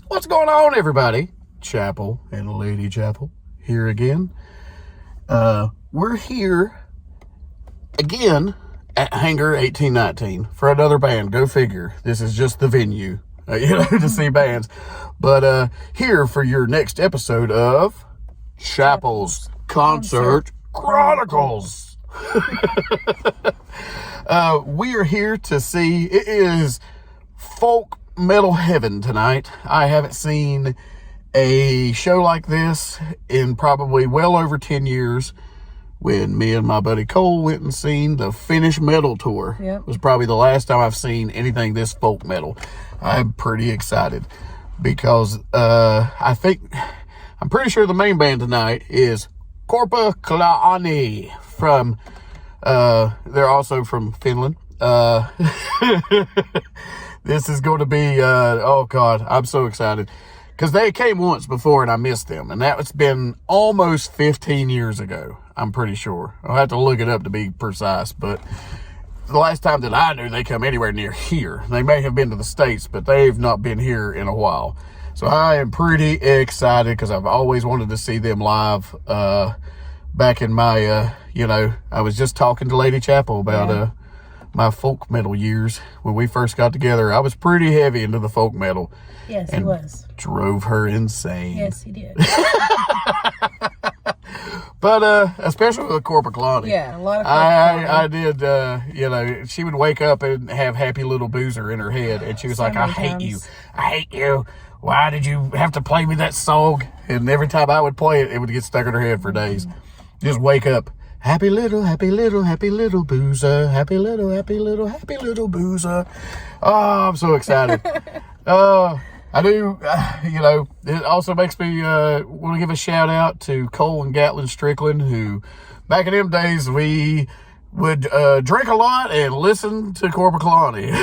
What's going on, everybody? Chapel and Lady Chapel here again. We're here again at Hangar 1819 for another band. Go figure. This is just the venue, to see bands. But here for your next episode of Chapel's Concert Chronicles. We are here to see, it is folk metal heaven tonight. I haven't seen a show like this in probably well over 10 years. When me and my buddy Cole went and seen the Finnish Metal Tour. Yep. It was probably the last time I've seen anything this folk metal. I'm pretty excited because I'm pretty sure the main band tonight is Korpiklaani from, they're also from Finland. This is going to be, oh God, I'm so excited. Because they came once before and I missed them. And that's been almost 15 years ago, I'm pretty sure. I'll have to look it up to be precise. But the last time that I knew they come anywhere near here. They may have been to the States, but they've not been here in a while. So I am pretty excited because I've always wanted to see them live. Back in my, I was just talking to Lady Chapel about my folk metal years. When we first got together, I was pretty heavy into the folk metal. Yes, he was. Drove her insane. Yes, he did. But especially with Korpiklaani. Yeah, a lot of I did, she would wake up and have Happy Little Boozer in her head, and she was like, I hate you. Why did you have to play me that song? And every time I would play it, it would get stuck in her head for days. Just wake up. Happy little boozer. Happy little boozer. Oh, I'm so excited. I do, it also makes me want to give a shout out to Cole and Gatlin Strickland, who back in them days, we would drink a lot and listen to Korpiklaani.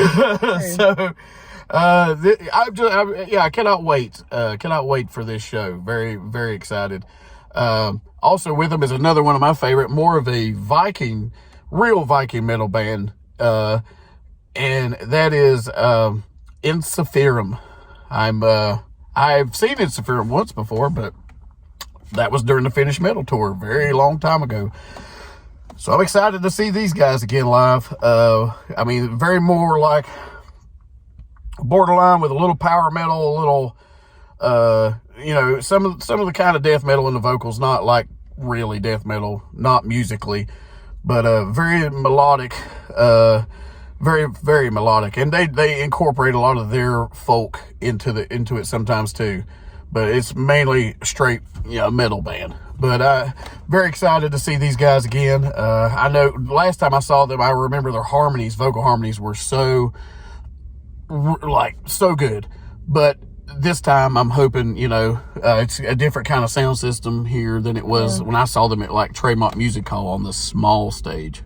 So, I cannot wait. Cannot wait for this show. Very, very excited. Also with them is another one of my favorite, more of a real Viking metal band. And that is Ensiferum. I've seen Ensiferum once before, but that was during the Finnish Metal Tour, very long time ago. So I'm excited to see these guys again live. Very more like borderline with a little power metal, a little, some of the kind of death metal in the vocals, not like really death metal, not musically, but very melodic, very, very melodic. And they incorporate a lot of their folk into it sometimes too. But it's mainly straight, metal band. But very excited to see these guys again. I know last time I saw them, I remember their vocal harmonies were so good. But this time I'm hoping, it's a different kind of sound system here than it was when I saw them at like Tremont Music Hall on the small stage.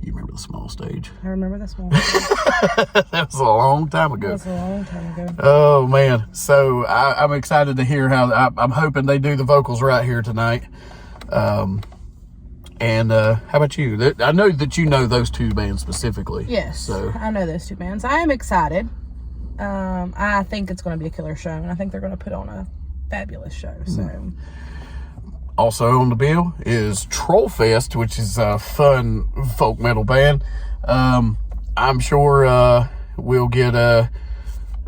You remember the small stage? I remember the small stage. That was a long time ago. That was a long time ago. Oh, man. So I'm excited to hear how, I'm hoping they do the vocals right here tonight. How about you? I know that you know those two bands specifically. Yes, so I know those two bands. I am excited. I think it's going to be a killer show, and I think they're going to put on a fabulous show. So. Also on the bill is Trollfest, which is a fun folk metal band. I'm sure we'll get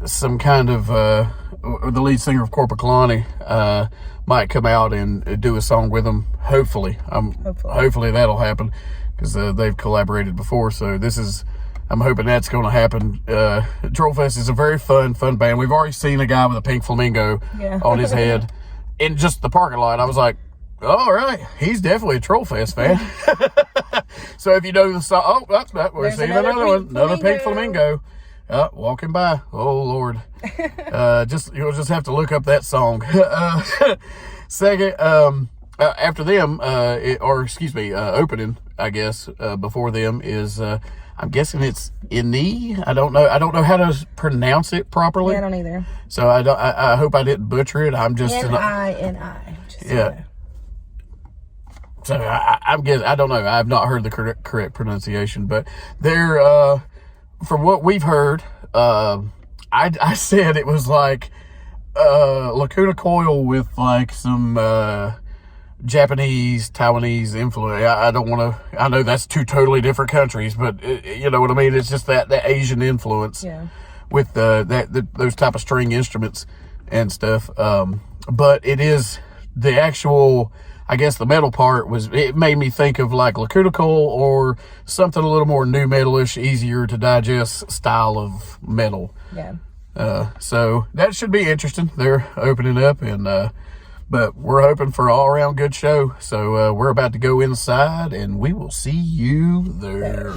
some kind of the lead singer of Korpiklaani might come out and do a song with them. Hopefully that'll happen because they've collaborated before. So I'm hoping that's going to happen. Trollfest is a very fun band. We've already seen a guy with a pink flamingo on his head in just the parking lot. I was like, all right, he's definitely a Trollfest fan. So if you know the song, we're seeing another pink flamingo walking by. Oh Lord, you'll just have to look up that song. Second, after them, opening, I guess, before them is I'm guessing it's Nini. I don't know how to pronounce it properly. Yeah, I don't either. So I hope I didn't butcher it. I'm just N-I-N-I. Yeah. So I'm guessing, I don't know. I've not heard the correct pronunciation, but they're, from what we've heard, I said it was like Lacuna Coil with like some Japanese, Taiwanese influence. I don't want to. I know that's two totally different countries, but you know what I mean. It's just that Asian influence with those type of string instruments and stuff. But it is the actual. I guess the metal part it made me think of like Lacuna Coil or something a little more new metalish, easier to digest style of metal. Yeah. So that should be interesting. They're opening up, and but we're hoping for an all-around good show. So we're about to go inside, and we will see you there.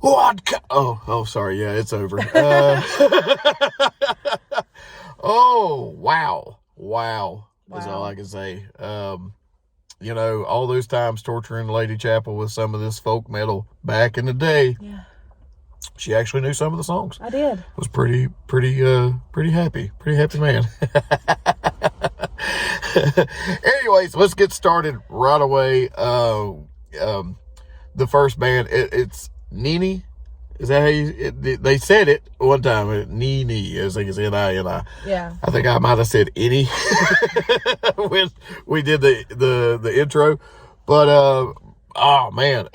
Vodka. Oh, sorry. Yeah, it's over. Oh, wow. Is all I can say. You know, all those times torturing Lady Chapel with some of this folk metal back in the day. Yeah. She actually knew some of the songs. I did. Was pretty happy. Pretty happy man. Anyways, let's get started right away. The first band, it's Nini. Is that how they said it one time? Nini, I think it's Nini. Yeah. I think I might have said any when we did the intro. But, oh man,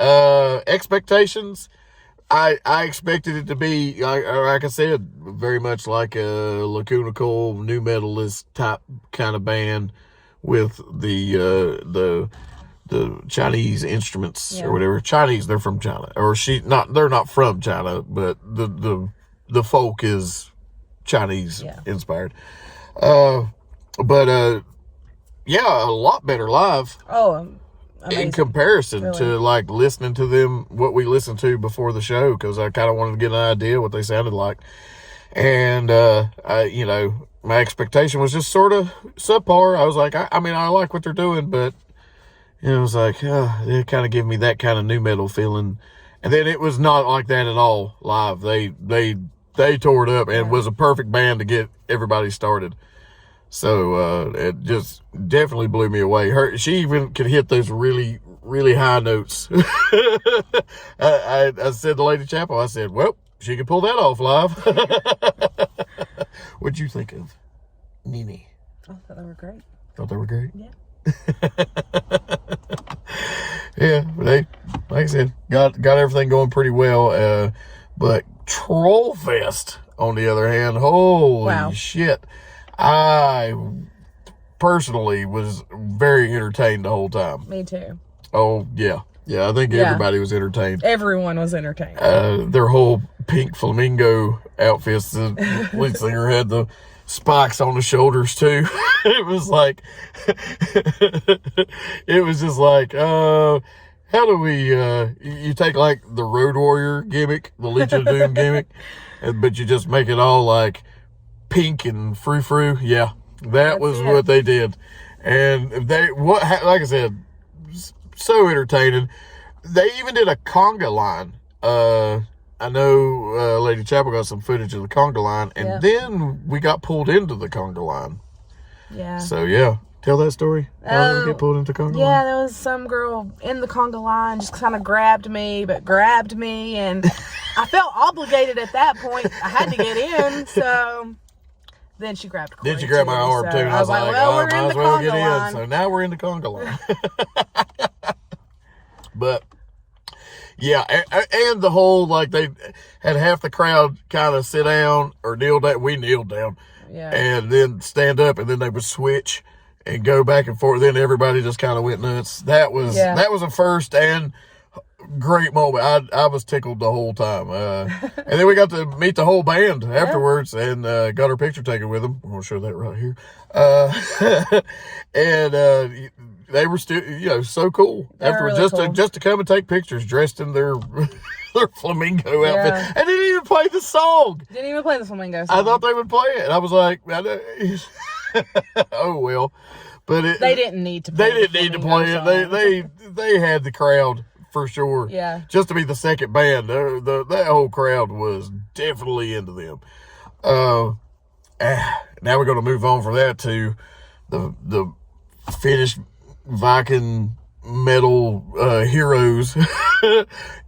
expectations. I expected it to be, like I said, very much like a Lacuna Coil new metalist type kind of band with the Chinese instruments or whatever. Chinese, they're from China, or they're not from China, but the folk is Chinese inspired. But yeah, a lot better live. Oh, amazing. In comparison to like listening to them, what we listened to before the show, because I kind of wanted to get an idea what they sounded like. And, you know, my expectation was just sort of subpar. I was like, I mean, I like what they're doing, but, you know, it was like, it kind of gave me that kind of new metal feeling. And then it was not like that at all live. They tore it up and was a perfect band to get everybody started. So, it just definitely blew me away. She even could hit those really, really high notes. I said to Lady Chapel, I said, well, she could pull that off live. What'd you think of Nini? I thought they were great. Thought they were great? Yeah. Yeah, they, like I said, got everything going pretty well. But Trollfest, on the other hand, holy shit. I personally was very entertained the whole time. Me too. Oh, yeah. Yeah, I think everybody was entertained. Everyone was entertained. Their whole pink flamingo outfits, the lead singer had the spikes on the shoulders too. It was like, it was just like, how do we, you take like the Road Warrior gimmick, the Legion of Doom gimmick, but you just make it all like pink and frou-frou. Yeah, that's was what they did. And like I said, so entertaining. They even did a conga line. I know Lady Chapel got some footage of the conga line, and then we got pulled into the conga line. Yeah. So, yeah. Tell that story. How did we get pulled into conga line? Yeah, there was some girl in the conga line just kind of grabbed me, and I felt obligated at that point. I had to get in, so then she grabbed Corey. Then she grabbed my arm, too, and I was like, well, I might as well get in. So now we're in the conga line. But, yeah, and the whole, like, they had half the crowd kind of sit down or kneel down. We kneeled down. Yeah. And then stand up, and then they would switch and go back and forth. Then everybody just kind of went nuts. That was a first and great moment. I was tickled the whole time. And then we got to meet the whole band afterwards and got our picture taken with them. I'm going to show that right here. And they were still, you know, so cool. Afterwards, really just to come and take pictures dressed in their flamingo outfit. And they didn't even play the song. Didn't even play the flamingo song. I thought they would play it. And I was like, oh, well. But they didn't need to play it. They had the crowd for sure. Yeah. Just to be the second band. That whole crowd was definitely into them. Now we're going to move on from that to the Finnish Viking metal heroes.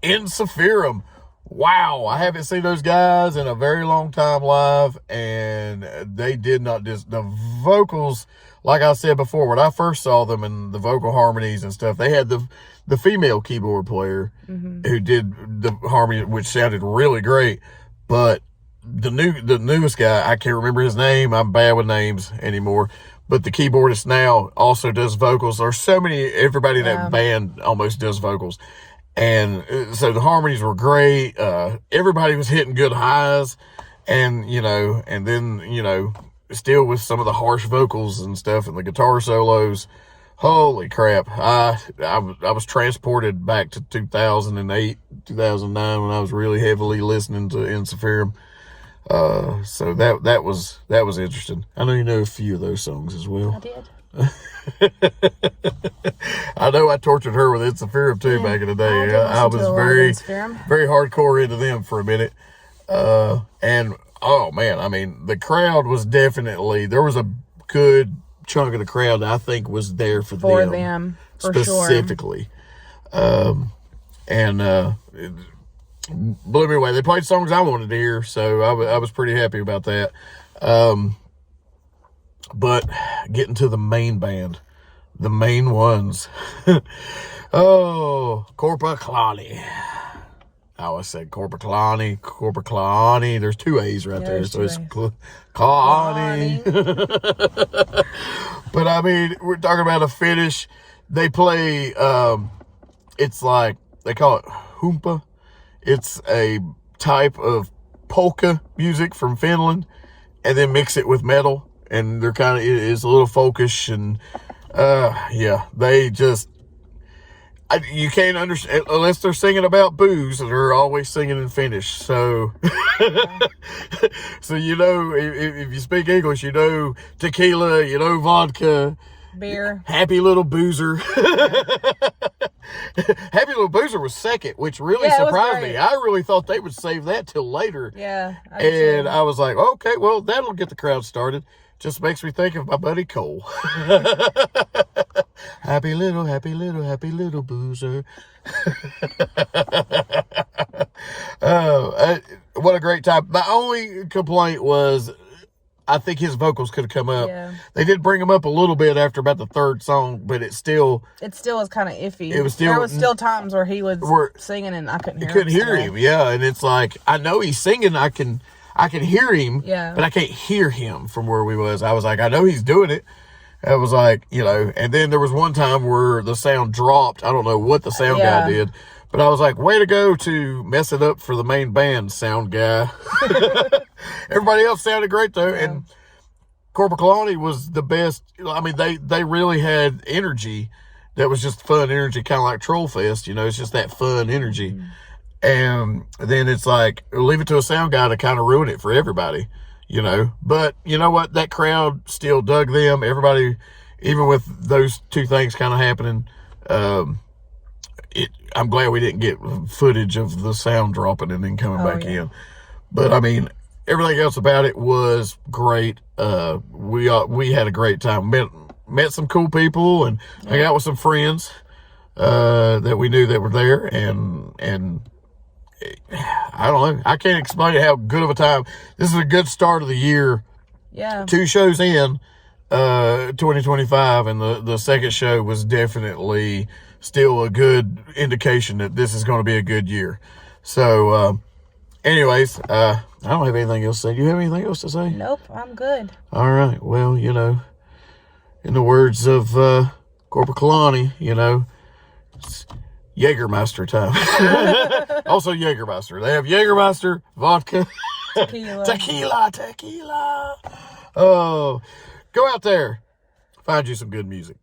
Ensiferum. Wow, I haven't seen those guys in a very long time live, and they did not the vocals, like I said before, when I first saw them and the vocal harmonies and stuff, they had the female keyboard player who did the harmony, which sounded really great, but the newest guy, I can't remember his name, I'm bad with names anymore, but the keyboardist now also does vocals. There's so many, everybody in that band almost does vocals. And so the harmonies were great. Everybody was hitting good highs, and, you know, and then, you know, still with some of the harsh vocals and stuff and the guitar solos. Holy crap. I was transported back to 2008, 2009 when I was really heavily listening to Ensiferum. So that was interesting. I know you know a few of those songs as well. I did. I know I tortured her with Ensiferum too back in the day. I was very hardcore into them for a minute. And oh man, I mean, the crowd was definitely, there was a good chunk of the crowd that I think was there for them specifically. Sure. It blew me away. They played songs I wanted to hear, so I was pretty happy about that. But getting to the main band, the main ones. Oh, Korpiklaani. I always said Korpiklaani. There's two A's right there, so it's Kalani. But I mean, we're talking about a Finnish. They play, it's like, they call it humppa. It's a type of polka music from Finland, and then mix it with metal, and they're kind of, it's a little folkish, and yeah, they just, you can't understand unless they're singing about booze. They're always singing in Finnish. So, so you know, if you speak English, you know tequila, you know vodka, beer, Happy Little Boozer. Happy Little Boozer was second, which really surprised me. I really thought they would save that till later. Yeah, I was like, okay, well, that'll get the crowd started. Just makes me think of my buddy Cole. Happy little boozer. What a great time. My only complaint was, I think his vocals could have come up. Yeah. They did bring him up a little bit after about the third song, but it still was kind of iffy. There was still times where he was singing and I couldn't hear him. Yeah, and it's like, I know he's singing. I can hear him, but I can't hear him from where we was. I was like, I know he's doing it. I was like, you know, and then there was one time where the sound dropped. I don't know what the sound guy did, but I was like, way to go to mess it up for the main band, sound guy. Everybody else sounded great though. Yeah. And Korpiklaani was the best. I mean, they really had energy that was just fun energy, kind of like Trollfest, you know, it's just that fun energy. Mm-hmm. And then it's like, leave it to a sound guy to kind of ruin it for everybody, you know. But you know what? That crowd still dug them. Everybody, even with those two things kind of happening, I'm glad we didn't get footage of the sound dropping and then coming back in. But I mean, everything else about it was great. We had a great time. Met some cool people and hung out with some friends that we knew that were there, and I don't know. I can't explain how good of a time. This is a good start of the year. Yeah. 2 shows in 2025, and the second show was definitely still a good indication that this is going to be a good year. So, anyways, I don't have anything else to say. Do you have anything else to say? Nope, I'm good. All right. Well, you know, in the words of Korpiklaani, you know, it's Jägermeister time. Also Jägermeister. They have Jägermeister, vodka, tequila. Oh, go out there, find you some good music.